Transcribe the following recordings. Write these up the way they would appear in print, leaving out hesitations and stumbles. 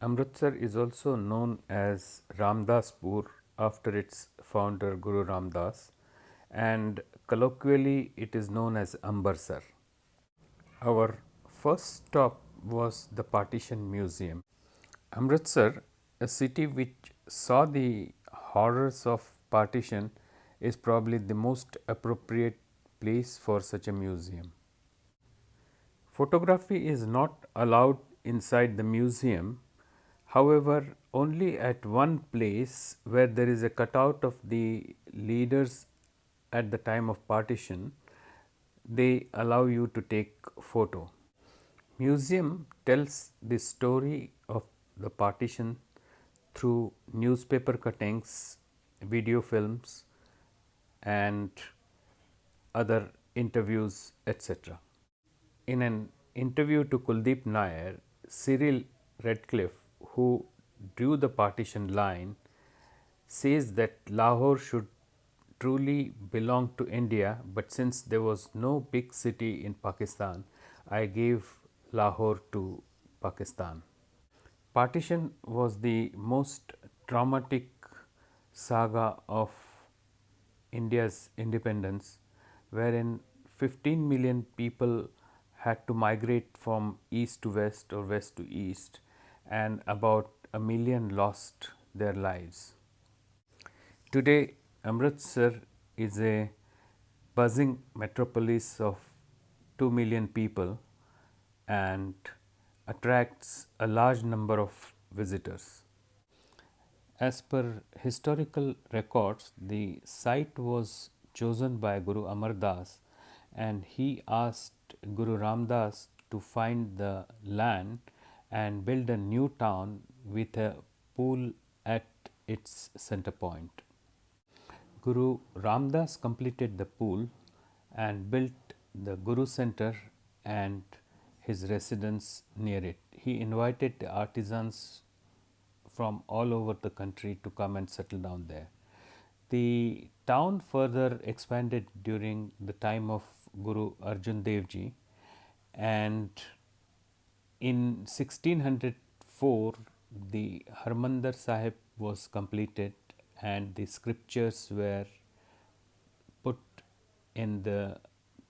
Amritsar is also known as Ramdaspur after its founder Guru Ramdas, and colloquially it is known as Ambarsar. Our first stop was the Partition Museum. Amritsar, a city which saw the horrors of partition, is probably the most appropriate place for such a museum. Photography is not allowed inside the museum. However, only at one place where there is a cutout of the leaders at the time of partition, they allow you to take photo. Museum tells the story of the partition through newspaper cuttings, video films and other interviews, etc. In an interview to Kuldeep Nair, Cyril Radcliffe, who drew the partition line, says that Lahore should truly belong to India, but since there was no big city in Pakistan, I gave Lahore to Pakistan. Partition was the most traumatic saga of India's independence, wherein 15 million people had to migrate from east to west or west to east, and about a million lost their lives. Today, Amritsar is a buzzing metropolis of 2 million people and attracts a large number of visitors. As per historical records, the site was chosen by Guru Amar Das, and he asked Guru Ramdas to find the land and build a new town with a pool at its center point. Guru Ramdas completed the pool and built the Guru Center and his residence near it. He invited the artisans from all over the country to come and settle down there. The town further expanded during the time of Guru Arjan Dev Ji, and in 1604 the Harmandir Sahib was completed and the scriptures were put in the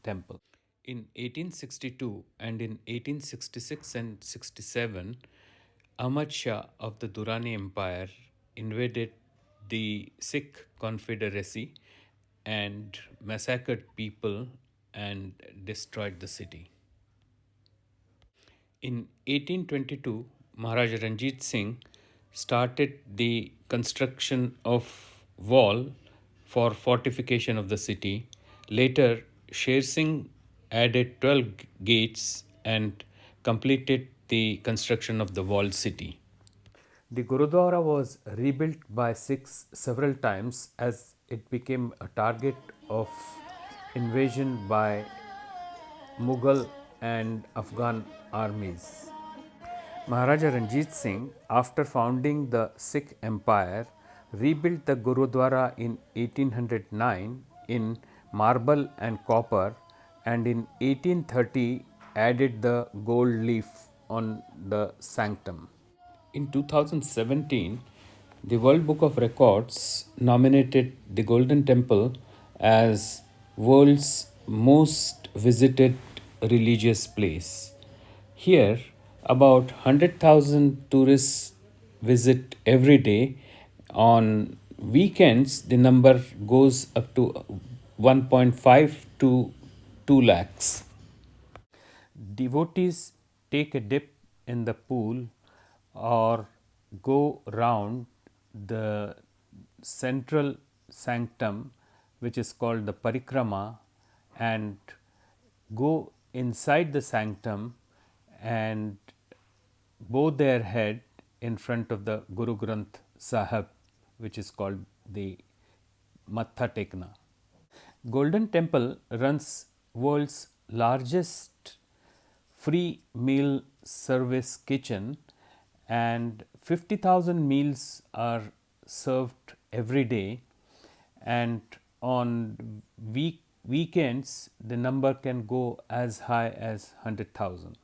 temple. In 1862 and in 1866 and 67, Ahmad Shah of the Durrani Empire invaded the Sikh Confederacy and massacred people and destroyed the city. In 1822, Maharaja Ranjit Singh started the construction of wall for fortification of the city. Later, Sher Singh added 12 gates and completed the construction of the walled city. The Gurudwara was rebuilt by Sikhs several times as it became a target of invasion by Mughal and Afghan armies. Maharaja Ranjit Singh, after founding the Sikh Empire, rebuilt the Gurudwara in 1809 in marble and copper, and in 1830 added the gold leaf on the sanctum. In 2017, the World Book of Records nominated the Golden Temple as world's most visited religious place. Here, about 100,000 tourists visit every day. On weekends, the number goes up to 1.5 to 2 lakhs. Devotees take a dip in the pool or go round the central sanctum, which is called the parikrama, and go inside the sanctum and bow their head in front of the Guru Granth Sahib, which is called the Matha Tekna. Golden Temple runs world's largest free meal service kitchen, and 50,000 meals are served every day, and on weekends the number can go as high as 100,000.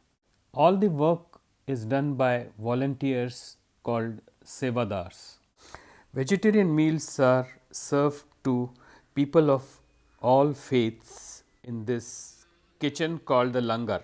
All the work is done by volunteers called sevadars. Vegetarian meals are served to people of all faiths in this kitchen called the langar.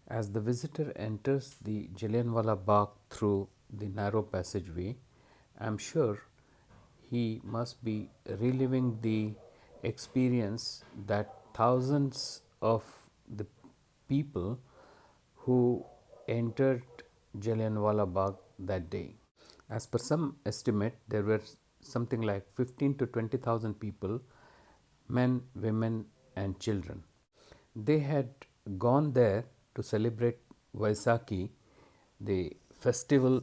As the visitor enters the Jalianwala Bagh through the narrow passageway, I am sure he must be reliving the experience that thousands of the people who entered Jalianwala Bagh that day. As per some estimate, there were something like 15 to 20,000 people, men, women, and children. They had gone there to celebrate Vaisakhi, the festival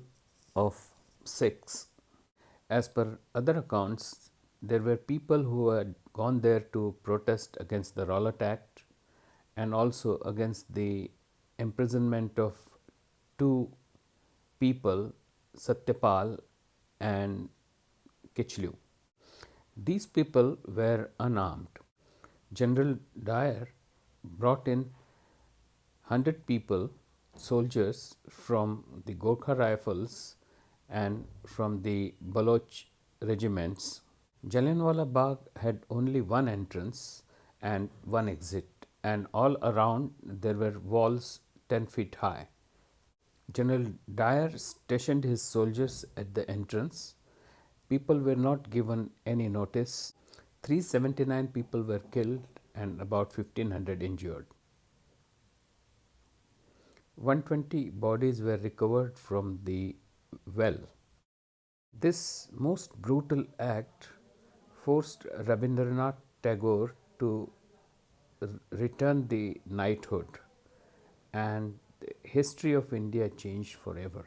of Sikhs. As per other accounts, there were people who had gone there to protest against the Rowlatt Act and also against the imprisonment of two people, Satyapal and Kichlu. These people were unarmed. General Dyer brought in 100 people, soldiers from the Gorkha Rifles and from the Baloch regiments. Jalianwala Bagh had only one entrance and one exit, and all around there were walls 10 feet high. General Dyer stationed his soldiers at the entrance. People were not given any notice. 379 people were killed and about 1500 injured. 120 bodies were recovered from the well. This most brutal act forced Rabindranath Tagore to return the knighthood, and the history of India changed forever.